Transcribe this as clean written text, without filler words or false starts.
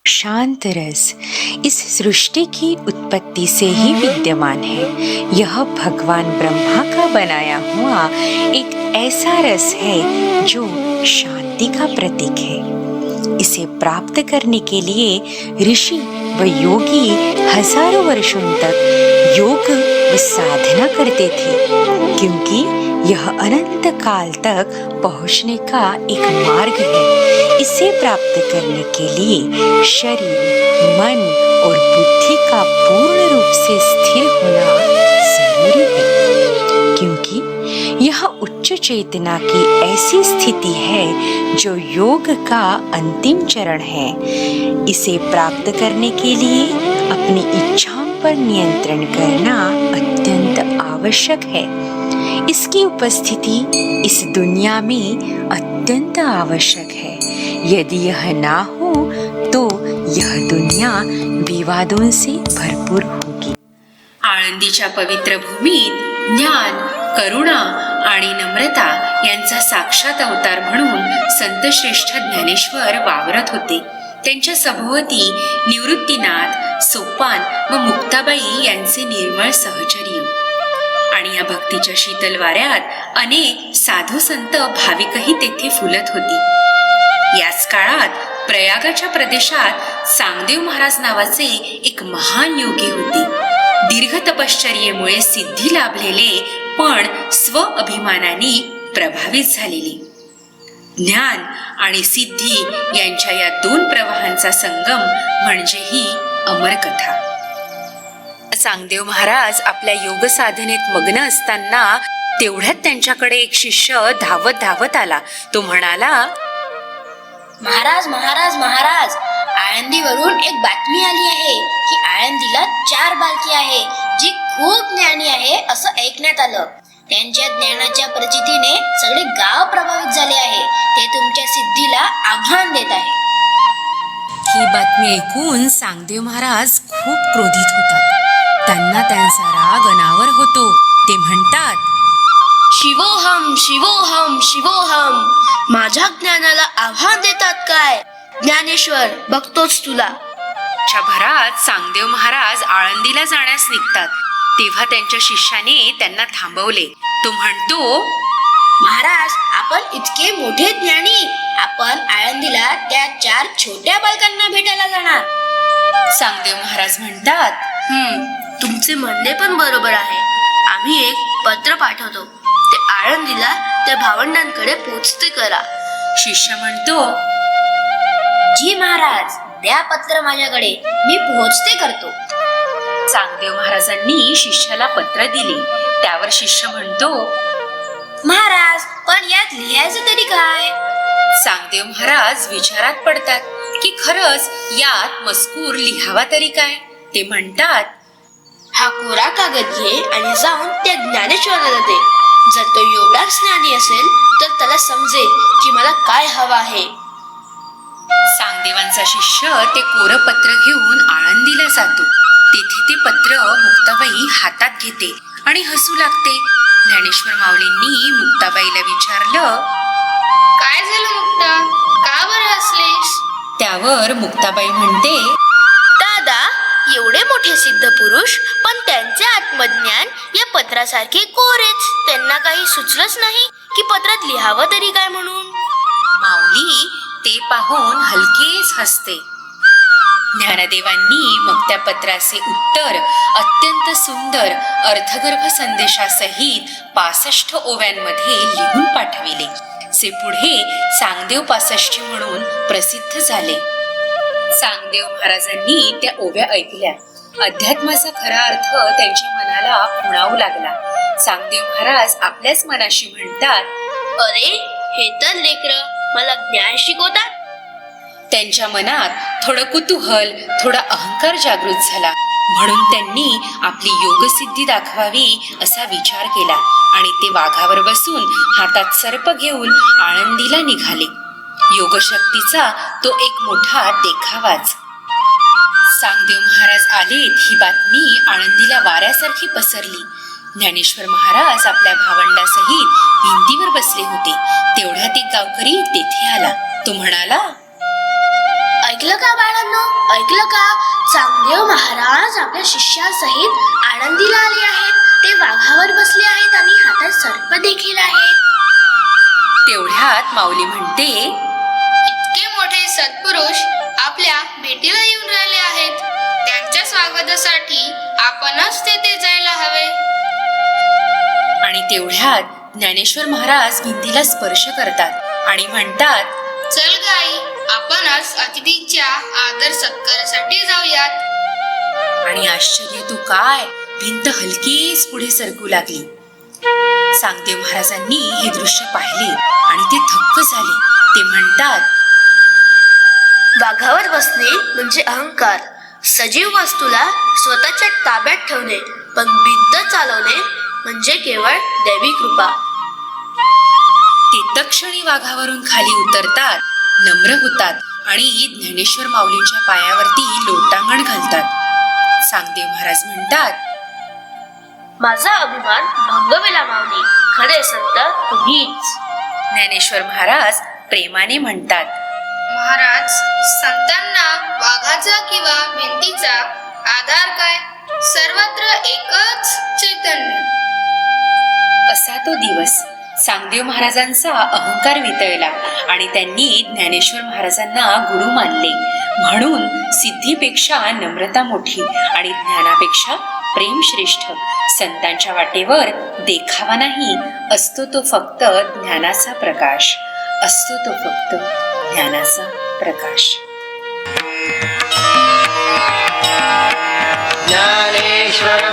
शांत रस इस सृष्टि की उत्पत्ति से ही विद्यमान है। यह भगवान ब्रह्मा का बनाया हुआ एक ऐसा रस है जो शांति का प्रतीक है। इसे प्राप्त करने के लिए ऋषि व योगी हजारों वर्षों तक योग व साधना करते थे, क्योंकि यह अनंत काल तक पहुंचने का एक मार्ग है। इसे प्राप्त करने के लिए शरीर, मन और बुद्धि का पूर्ण रूप से स्थिर होना जरूरी है, क्योंकि यह उच्च चेतना की ऐसी स्थिति है जो योग का अंतिम चरण है। इसे प्राप्त करने के लिए अपनी इच्छाओं पर नियंत्रण करना अत्यंत आवश्यक है। इसकी उपस्थिति इस दुनिया में अत्यंत आवश्यक है। यदि यह ना हो तो यह दुनिया विवादों से भरपूर होगी। आळंदीच्या पवित्र भूमीत ज्ञान, करुणा आणि नम्रता यांचा साक्षात अवतार म्हणून संतश्रेष्ठ ज्ञानेश्वर वावरत होते. त्यांच्या सभोवती निवृत्तीनाथ, सोपान व मुक्ताबाई यांचे निर्मळ सहचर्य आणि या भक्तीच्या शीतल वाऱ्यात अनेक साधू संत भाविकही तेथे फुलत होती. याच काळात प्रयागाच्या प्रदेशात सांगदेव महाराज नावाचे एक महान योगी होते. दीर्घ तपश्चर्येमुळे सिद्धी लाभलेले, पण स्व अभिमानाने प्रभावित झालेले. ज्ञान आणि सिद्धी यांच्या या दोन प्रवाहांचा संगम म्हणजे ही अमर कथा. सांगदेव महाराज आपल्या योग साधनेत मग्न असताना तेवढ्यात त्यांच्याकडे एक शिष्य धावत धावत आला. तो म्हणाला, महाराज महाराज महाराज, आळंदीवरून एक बातमी आली आहे की आळंदीला 4 बालकी आहे जी खूप ज्ञानी आहे असं ऐकण्यात आलं. त्यांच्या ज्ञानाच्या प्रचितीने सगळे गाव प्रभावित झाले आहे. ते तुमच्या सिद्धीला आव्हान देत आहे. ही बातमी ऐकून सांगदेव महाराज खूप क्रोधित होतात. त्यांना त्यांचा राग अनावर होतो. ते म्हणतात, शिवोहम शिवोहम शिवोहम, माझ्या ज्ञानाला आव्हान देतात काय? ज्ञानेश्वर, बघतोच तुला. च्या भरात सांगदेव महाराज आळंदीला जाण्यास निघतात. तेव्हा त्यांच्या शिष्याने त्यांना थांबवले. तो म्हणतो, महाराज, आपण इतके मोठे ज्ञानी, आपण आळंदीला त्या 4 छोट्या बालकांना भेटायला जाणार. सांगदेव महाराज म्हणतात, तुमचे म्हणणे पण बरोबर आहे. आम्ही एक पत्र पाठवतो, ते आळंदीला त्या भावंडांकडे पोचते करा. शिष्य म्हणतो, जी महाराज, द्या पत्र माझ्याकडे, मी पोहोचते करतो. सांगदेव महाराजांनी शिष्याला पत्र दिले. त्यावर शिष्य म्हणतो, महाराज, पण यात लिहायचं तरी काय? सांगदेव महाराज विचारात पडतात की खरंच यात मजकूर लिहावा तरी काय. ते म्हणतात, हा कोरा कागद घे आणि जाऊन त्या ज्ञानेश्वराला दे. जर तो एवढाच ज्ञानी असेल तर त्याला समजेल की मला काय हवं आहे. सांगदेवांचा शिष्य ते कोरं पत्र घेऊन आळंदीला जातो. तेथे ते पत्र मुक्ताबाई हातात घेते आणि हसू लागते. ज्ञानेश्वर माऊलींनी मुक्ताबाईला विचारलं, काय झालं मुक्ता, का बरं हसलीस? त्यावर मुक्ताबाई म्हणते, दादा, एवढे मोठे सिद्ध पुरुष, पण त्यांचे आत्मज्ञान या पत्रासारखे कोरेच. त्यांना काही सुचलंच नाही की पत्रात लिहावं तरी काय म्हणून. माऊली ते पाहून हलकेच हसते. ज्ञानदेवांनी मग त्या पत्राचे उत्तर अत्यंत सुंदर अर्थगर्भ संदेशासहित 65 ओव्यांमध्ये लिहून पाठविले. जे पुढे सांगदेव 65 म्हणून प्रसिद्ध झाले. सांगदेव महाराजांनी त्या ओव्या ऐकल्या. अध्यात्माचा खरा अर्थ त्यांच्या मनाला खुणावू लागला. सांगदेव महाराज आपल्याच मनाशी म्हणतात, अरे, हे तर लेकरं मला ज्ञान शिकवतात. त्यांच्या मनात थोडं कुतूहल, थोडा अहंकार जागृत झाला. म्हणून त्यांनी आपली योगसिद्धी दाखवावी असा विचार केला आणि ते वाघावर बसून हातात सर्प घेऊन आळंदीला निघाले. योगशक्तीचा तो एक मोठा देखावाच. सांगदेव महाराज आलेत ही बातमी आळंदीला वाऱ्यासारखी पसरली. ज्ञानेश्वर महाराज आपल्या भावंडासहित भिंतीवर बसले होते. तेवढ्यात एक गावकरी तेथे आला. तो म्हणाला, ऐकलं का बाळांनो, ऐकलं का? चांगदेव महाराज आपल्या शिष्यासहित आळंदीला आले आहेत. ते वाघावर बसले आहेत आणि हातात सर्प देखील आहे. तेवढ्यात माऊली म्हणते, इतके मोठे सत्पुरुष आपल्या भेटीला येऊन राहिले आहेत. त्यांच्या स्वागतासाठी आपणच तेथे जायला हवे. आणि तेवढ्यात ज्ञानेश्वर महाराज भिंतीला स्पर्श करतात आणि म्हणतात, चल गाई, आपणच अतिथींच्या आदर सत्कारासाठी जाऊयात. आणि आश्चर्य तो काय, भिंत हलकीच पुढे सरकू लागली. चांगदेव महाराजांनी हे दृश्य पाहिले आणि ते थक्क झाले. ते म्हणतात, वाघावर बसणे म्हणजे अहंकार, सजीव वस्तूला स्वतःच्या ताब्यात ठेवणे, पण भिंत चालवणे म्हणजे केवळ दैवी कृपा. ते तत्क्षणी वाघावरून खाली उतरतात, नम्र होतात आणि ज्ञानेश्वर माऊलींच्या पायावरती लोटांगण घालतात. चांगदेव महाराज म्हणतात, माझा अभिमान भंगविला माऊली, खरे संत तुम्हीच. ज्ञानेश्वर महाराज प्रेमाने म्हणतात, महाराज, संतांना वाघाचा किंवा भिंतीचा आधार काय? सर्वत्र एकच चैतन्य. असा तो दिवस. चांगदेव महाराजांचा अहंकार वितळला आणि त्यांनी ज्ञानेश्वर महाराजांना गुरु मानले. म्हणून सिद्धीपेक्षा नम्रता मोठी आणि ज्ञानापेक्षा प्रेम श्रेष्ठ. संतांच्या वाटेवर देखावा नाही, असतो तो फक्त ज्ञानाचा प्रकाश. असतो तो फक्त ज्ञानाचा प्रकाश. ज्ञानेश्वर